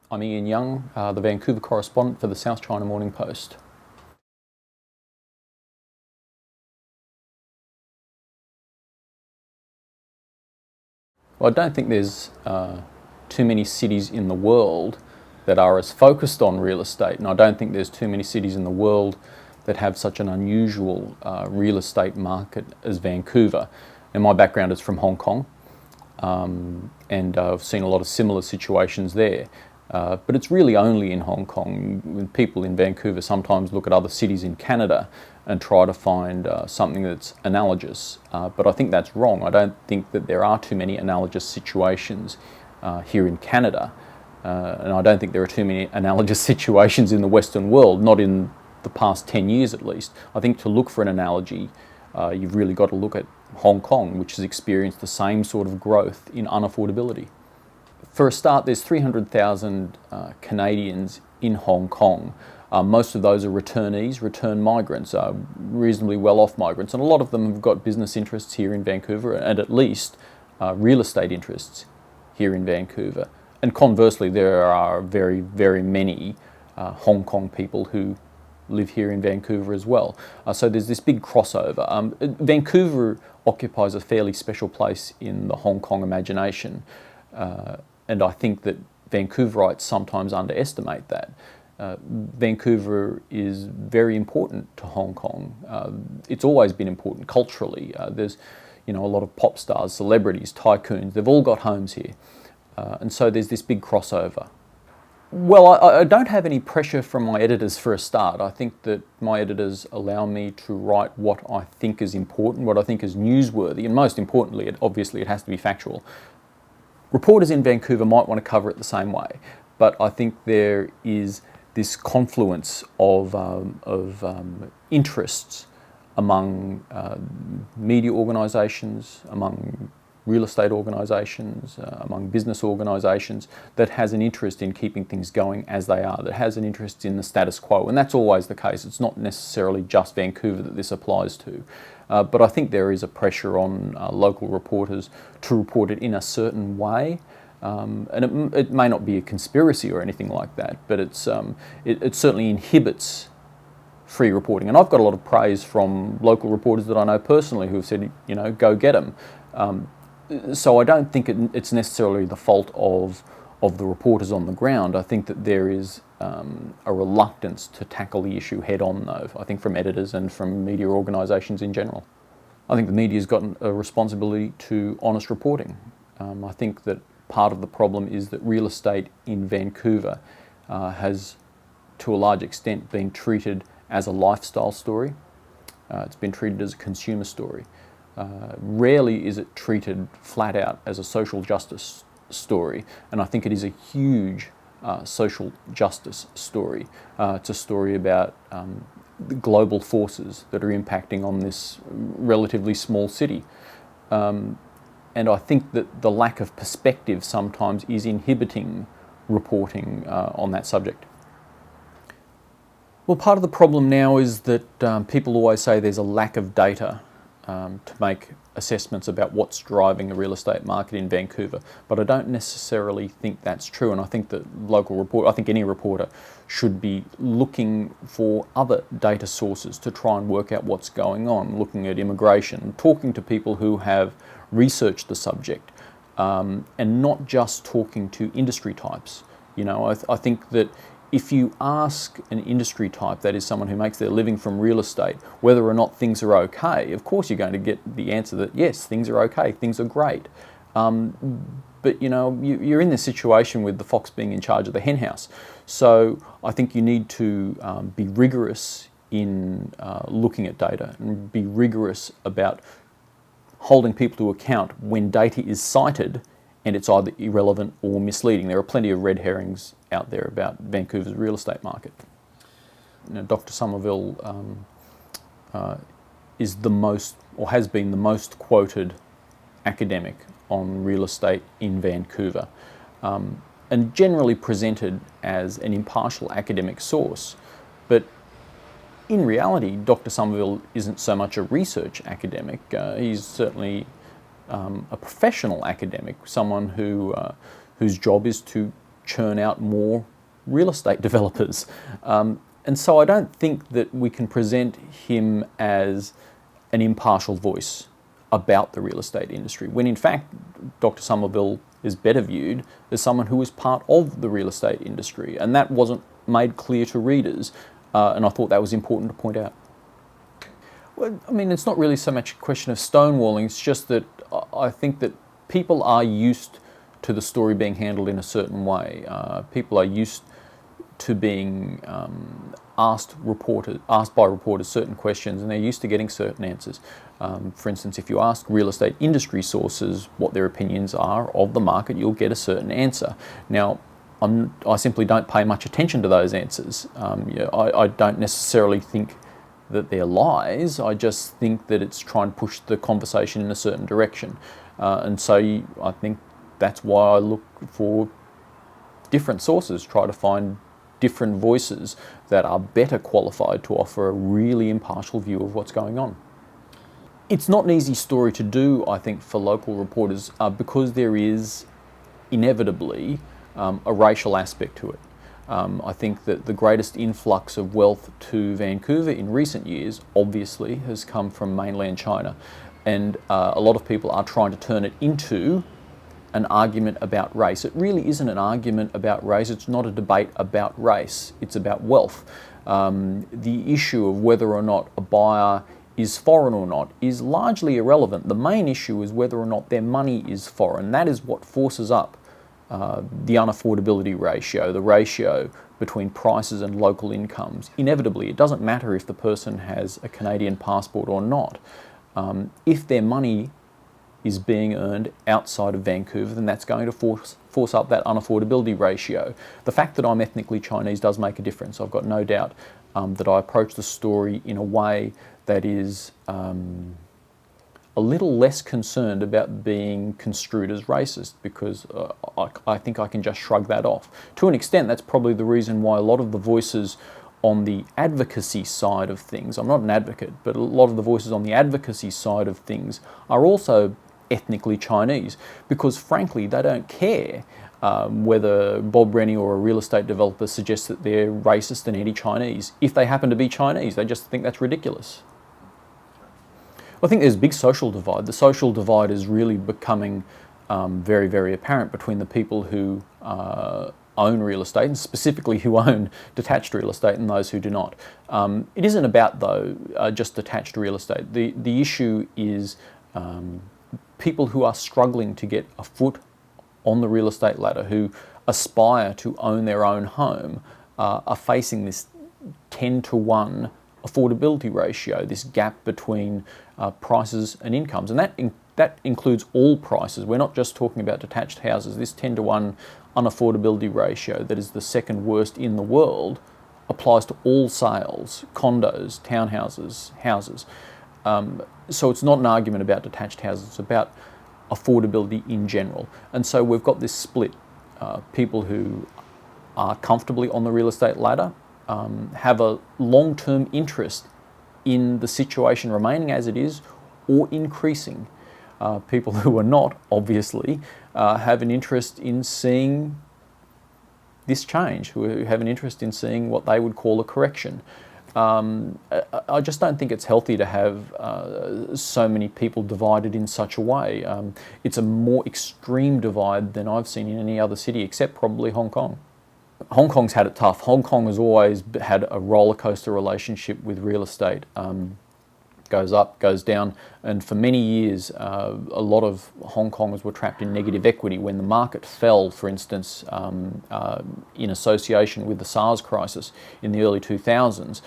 I'm Ian Young, the Vancouver correspondent for the South China Morning Post. Well, I don't think there's too many cities in the world that are as focused on real estate, and I don't think there's too many cities in the world that have such an unusual real estate market as Vancouver. And my background is from Hong Kong, and I've seen a lot of similar situations there. But it's really only in Hong Kong. When people in Vancouver sometimes look at other cities in Canada and try to find something that's analogous. But I think that's wrong. I don't think that there are too many analogous situations here in Canada. And I don't think there are too many analogous situations in the Western world, not in the past 10 years at least. I think to look for an analogy, you've really got to look at Hong Kong, which has experienced the same sort of growth in unaffordability. For a start, there's 300,000 Canadians in Hong Kong. Most of those are returnees, return migrants, reasonably well-off migrants, and a lot of them have got business interests here in Vancouver and at least real estate interests here in Vancouver. And conversely, there are very, very many Hong Kong people who live here in Vancouver as well. So there's this big crossover. Vancouver occupies a fairly special place in the Hong Kong imagination. And I think that Vancouverites sometimes underestimate that. Vancouver is very important to Hong Kong. It's always been important culturally. There's, a lot of pop stars, celebrities, tycoons. They've all got homes here, and so there's this big crossover. Well, I don't have any pressure from my editors for a start. I think that my editors allow me to write what I think is important, what I think is newsworthy, and most importantly, obviously, it has to be factual. Reporters in Vancouver might want to cover it the same way, but I think there is this confluence of interests among media organisations, among real estate organisations, among business organisations that has an interest in keeping things going as they are, that has an interest in the status quo. And that's always the case. It's not necessarily just Vancouver that this applies to. But I think there is a pressure on local reporters to report it in a certain way. And it may not be a conspiracy or anything like that, but it certainly inhibits free reporting. And I've got a lot of praise from local reporters that I know personally who have said, go get them. So I don't think it's necessarily the fault of the reporters on the ground. I think that there is a reluctance to tackle the issue head on, though, I think from editors and from media organisations in general. I think the media's got a responsibility to honest reporting. I think that part of the problem is that real estate in Vancouver has, to a large extent, been treated as a lifestyle story. It's been treated as a consumer story. Rarely is it treated flat out as a social justice story, and I think it is a huge social justice story. It's a story about the global forces that are impacting on this relatively small city. And I think that the lack of perspective sometimes is inhibiting reporting on that subject. Well, part of the problem now is that people always say there's a lack of data to make assessments about what's driving the real estate market in Vancouver, but I don't necessarily think that's true. And I think that I think any reporter should be looking for other data sources to try and work out what's going on, looking at immigration, talking to people who have researched the subject, and not just talking to industry types. I think that if you ask an industry type, that is someone who makes their living from real estate, whether or not things are okay, of course you're going to get the answer that yes, things are okay, things are great. But you're in this situation with the fox being in charge of the henhouse. So I think you need to be rigorous in looking at data and be rigorous about holding people to account when data is cited and it's either irrelevant or misleading. There are plenty of red herrings out there about Vancouver's real estate market. Dr. Somerville is the most, or has been the most quoted academic on real estate in Vancouver, and generally presented as an impartial academic source. But in reality, Dr. Somerville isn't so much a research academic. He's certainly a professional academic, someone whose job is to churn out more real estate developers. And so I don't think that we can present him as an impartial voice about the real estate industry, when in fact Dr. Somerville is better viewed as someone who is part of the real estate industry, and that wasn't made clear to readers, and I thought that was important to point out. Well, I mean, it's not really so much a question of stonewalling, it's just that I think that people are used to the story being handled in a certain way. People are used to being asked by reporters certain questions, and they're used to getting certain answers. For instance, if you ask real estate industry sources what their opinions are of the market, you'll get a certain answer. Now, I simply don't pay much attention to those answers. I don't necessarily think that they're lies. I just think that it's trying to push the conversation in a certain direction. And so I think that's why I look for different sources, try to find different voices that are better qualified to offer a really impartial view of what's going on. It's not an easy story to do, I think, for local reporters because there is inevitably a racial aspect to it. I think that the greatest influx of wealth to Vancouver in recent years, obviously, has come from mainland China. And a lot of people are trying to turn it into an argument about race. It really isn't an argument about race. It's not a debate about race. It's about wealth. The issue of whether or not a buyer is foreign or not is largely irrelevant. The main issue is whether or not their money is foreign. That is what forces up the unaffordability ratio, the ratio between prices and local incomes. Inevitably, it doesn't matter if the person has a Canadian passport or not. If their money is being earned outside of Vancouver, then that's going to force up that unaffordability ratio. The fact that I'm ethnically Chinese does make a difference. I've got no doubt that I approach the story in a way that is a little less concerned about being construed as racist, because I think I can just shrug that off. To an extent, that's probably the reason why a lot of the voices on the advocacy side of things, I'm not an advocate, but a lot of the voices on the advocacy side of things are also ethnically Chinese, because frankly they don't care whether Bob Rennie or a real estate developer suggests that they're racist and anti-Chinese. If they happen to be Chinese, they just think that's ridiculous. I think there's a big social divide. The social divide is really becoming very, very apparent between the people who own real estate, and specifically who own detached real estate, and those who do not. It isn't about, though, just detached real estate. The issue is people who are struggling to get a foot on the real estate ladder, who aspire to own their own home, are facing this 10-to-1 affordability ratio, this gap between prices and incomes. And that includes all prices. We're not just talking about detached houses. This 10-to-1 unaffordability ratio, that is the second worst in the world, applies to all sales, condos, townhouses, houses. So it's not an argument about detached houses, it's about affordability in general. And so we've got this split. People who are comfortably on the real estate ladder have a long-term interest in the situation remaining as it is or increasing. People who are not, obviously, have an interest in seeing this change, who have an interest in seeing what they would call a correction. I just don't think it's healthy to have so many people divided in such a way. It's a more extreme divide than I've seen in any other city, except probably Hong Kong. Hong Kong's had it tough. Hong Kong has always had a roller coaster relationship with real estate. Goes up, goes down, and for many years a lot of Hong Kongers were trapped in negative equity. When the market fell, for instance, in association with the SARS crisis in the early 2000s,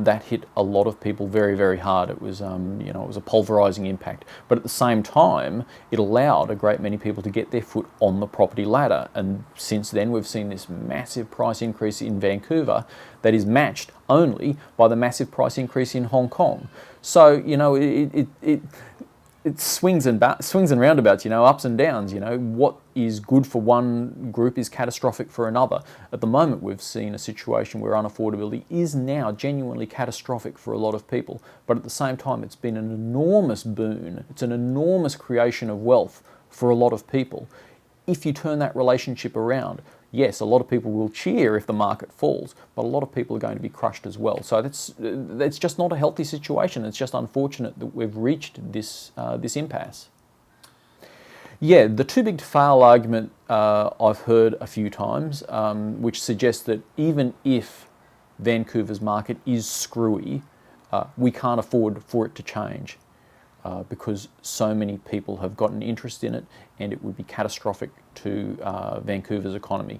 that hit a lot of people very, very hard. It was, it was a pulverising impact. But at the same time, it allowed a great many people to get their foot on the property ladder. And since then, we've seen this massive price increase in Vancouver that is matched only by the massive price increase in Hong Kong. So, it swings and roundabouts, ups and downs. What is good for one group is catastrophic for another. At the moment, we've seen a situation where unaffordability is now genuinely catastrophic for a lot of people. But at the same time, it's been an enormous boon. It's an enormous creation of wealth for a lot of people. If you turn that relationship around, yes, a lot of people will cheer if the market falls, but a lot of people are going to be crushed as well. So that's just not a healthy situation. It's just unfortunate that we've reached this impasse. Yeah, the too big to fail argument I've heard a few times, which suggests that even if Vancouver's market is screwy, we can't afford for it to change because so many people have got an interest in it and it would be catastrophic to Vancouver's economy.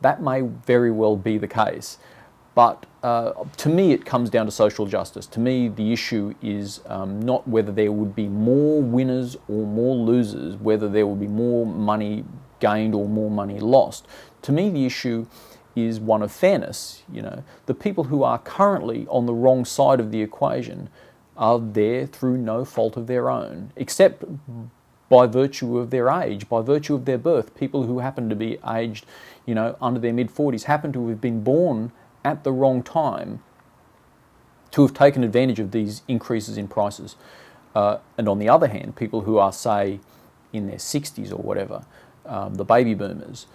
That may very well be the case, but to me it comes down to social justice. To me the issue is not whether there would be more winners or more losers, whether there would be more money gained or more money lost. To me the issue is one of fairness. You know, the people who are currently on the wrong side of the equation are there through no fault of their own, except by virtue of their age, by virtue of their birth. People who happen to be aged, you know, under their mid-40s happen to have been born at the wrong time to have taken advantage of these increases in prices. And on the other hand, people who are, say, in their 60s or whatever, the baby boomers,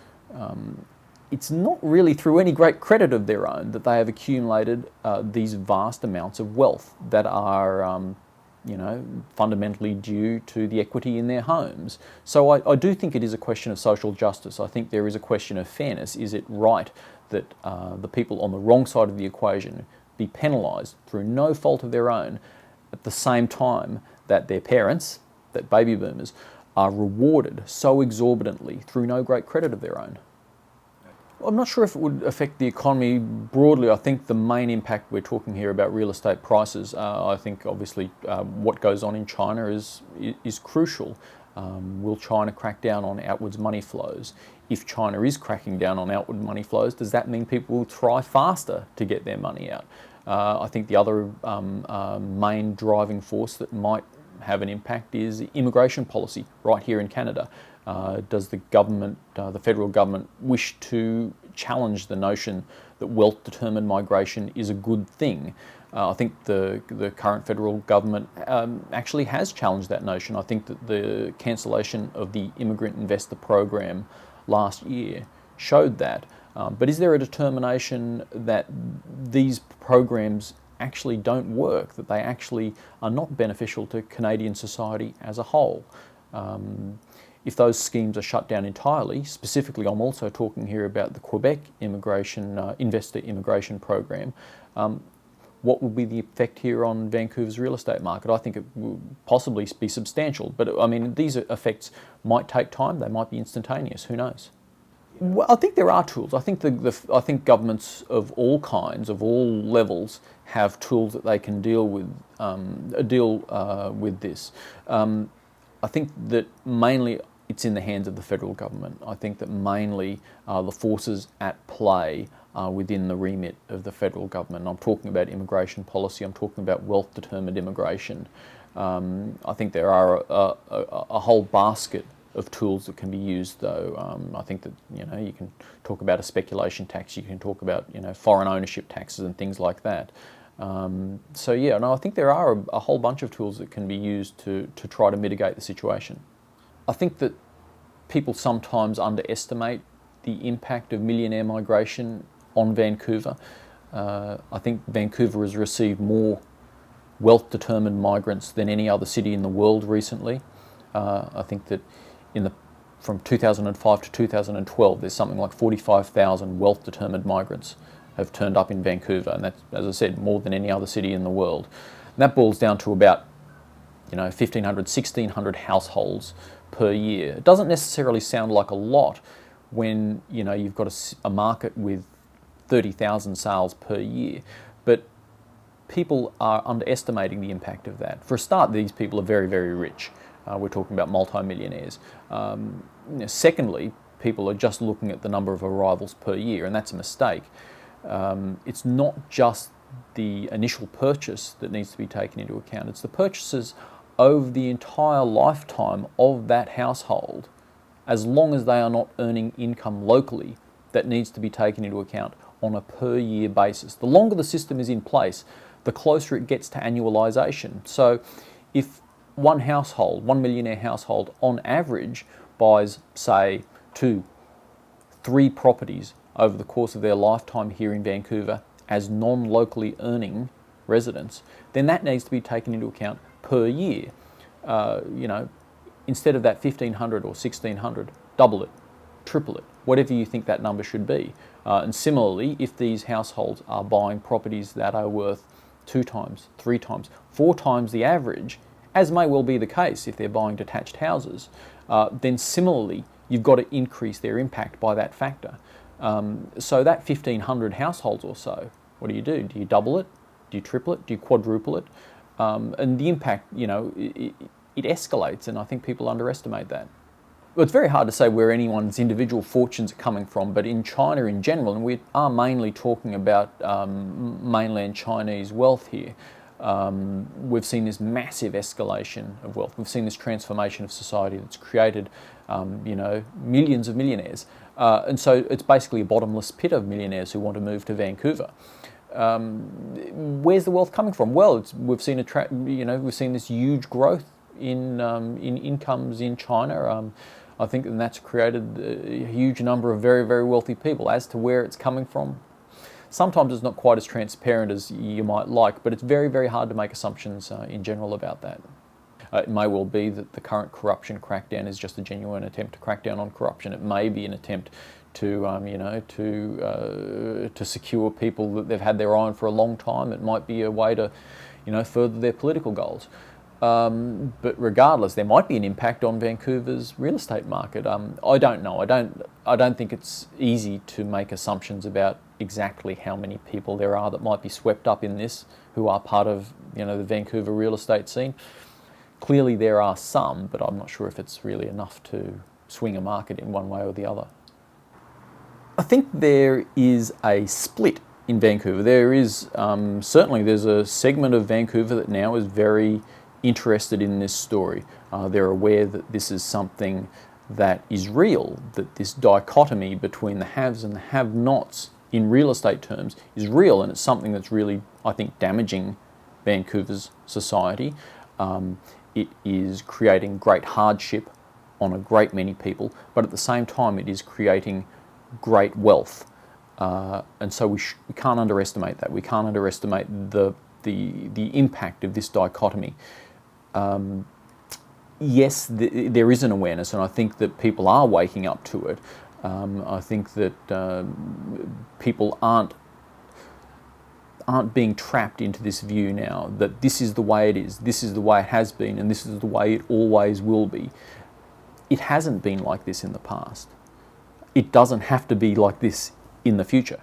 it's not really through any great credit of their own that they have accumulated these vast amounts of wealth that are, you know, fundamentally due to the equity in their homes. So I do think it is a question of social justice. I think there is a question of fairness. Is it right that the people on the wrong side of the equation be penalised through no fault of their own at the same time that their parents, that baby boomers, are rewarded so exorbitantly through no great credit of their own? I'm not sure if it would affect the economy broadly. I think the main impact we're talking here about real estate prices. I think obviously what goes on in China is crucial. Will China crack down on outwards money flows? If China is cracking down on outward money flows, does that mean people will try faster to get their money out? I think the other main driving force that might have an impact is immigration policy right here in Canada. Does the government, the federal government, wish to challenge the notion that wealth-determined migration is a good thing? I think the current federal government actually has challenged that notion. I think that the cancellation of the Immigrant Investor Program last year showed that. But is there a determination that these programs actually don't work, that they actually are not beneficial to Canadian society as a whole? If those schemes are shut down entirely, specifically I'm also talking here about the Quebec Investor Immigration Program, what will be the effect here on Vancouver's real estate market? I think it will possibly be substantial, but I mean these effects might take time, they might be instantaneous, who knows? Well, I think there are tools. I think I think governments of all kinds, of all levels, have tools that they can deal with this. I think that mainly it's in the hands of the federal government. I think that mainly the forces at play are within the remit of the federal government. I'm talking about immigration policy. I'm talking about wealth-determined immigration. I think there are a whole basket of tools that can be used, though. I think that, you know, you can talk about a speculation tax. You can talk about, you know, foreign ownership taxes and things like that. So yeah, no, I think there are a whole bunch of tools that can be used to try to mitigate the situation. I think that people sometimes underestimate the impact of millionaire migration on Vancouver. I think Vancouver has received more wealth-determined migrants than any other city in the world recently. I think that from 2005 to 2012, there's something like 45,000 wealth-determined migrants have turned up in Vancouver, and that's, as I said, more than any other city in the world. And that boils down to about, you know, 1,500, 1,600 households per year. It doesn't necessarily sound like a lot when, you know, you've got a market with 30,000 sales per year, but people are underestimating the impact of that. For a start, these people are very, very rich. We're talking about multi-millionaires. Secondly, people are just looking at the number of arrivals per year, and that's a mistake. It's not just the initial purchase that needs to be taken into account. It's the purchases over the entire lifetime of that household, as long as they are not earning income locally, that needs to be taken into account on a per year basis. The longer the system is in place, the closer it gets to annualisation. So if one household, one millionaire household on average buys, say, 2 3 properties over the course of their lifetime here in Vancouver as non-locally earning residents, then that needs to be taken into account per year. You know, instead of that 1,500 or 1,600, double it, triple it, whatever you think that number should be. And similarly, if these households are buying properties that are worth 2 times, 3 times, 4 times the average, as may well be the case if they're buying detached houses, then similarly you've got to increase their impact by that factor. So that 1,500 households or so, what do? Do you double it? Do you triple it? Do you quadruple it? And the impact, you know, it escalates, and I think people underestimate that. Well, it's very hard to say where anyone's individual fortunes are coming from, but in China in general, and we are mainly talking about mainland Chinese wealth here, we've seen this massive escalation of wealth. We've seen this transformation of society that's created, you know, millions of millionaires. And so it's basically a bottomless pit of millionaires who want to move to Vancouver. Where's the wealth coming from? Well, we've seen we've seen this huge growth in incomes in China. I think that's created a huge number of very, very wealthy people. As to where it's coming from, sometimes it's not quite as transparent as you might like, but it's very, very hard to make assumptions in general about that. It may well be that the current corruption crackdown is just a genuine attempt to crack down on corruption. It may be an attempt to, to secure people that they've had their eye on for a long time. It might be a way to, further their political goals. But regardless, there might be an impact on Vancouver's real estate market. I don't know. I don't think it's easy to make assumptions about exactly how many people there are that might be swept up in this, who are part of the Vancouver real estate scene. Clearly, there are some, but I'm not sure if it's really enough to swing a market in one way or the other. I think there is a split in Vancouver. There is certainly there's a segment of Vancouver that now is very interested in this story. They're aware that this is something that is real, that this dichotomy between the haves and the have-nots in real estate terms is real, and it's something that's really, I think, damaging Vancouver's society. It is creating great hardship on a great many people, but at the same time it is creating great wealth. And so we can't underestimate that. We can't underestimate the impact of this dichotomy. Yes, there is an awareness, and I think that people are waking up to it. I think that people aren't being trapped into this view now that this is the way it is, this is the way it has been, and this is the way it always will be. It hasn't been like this in the past. It doesn't have to be like this in the future.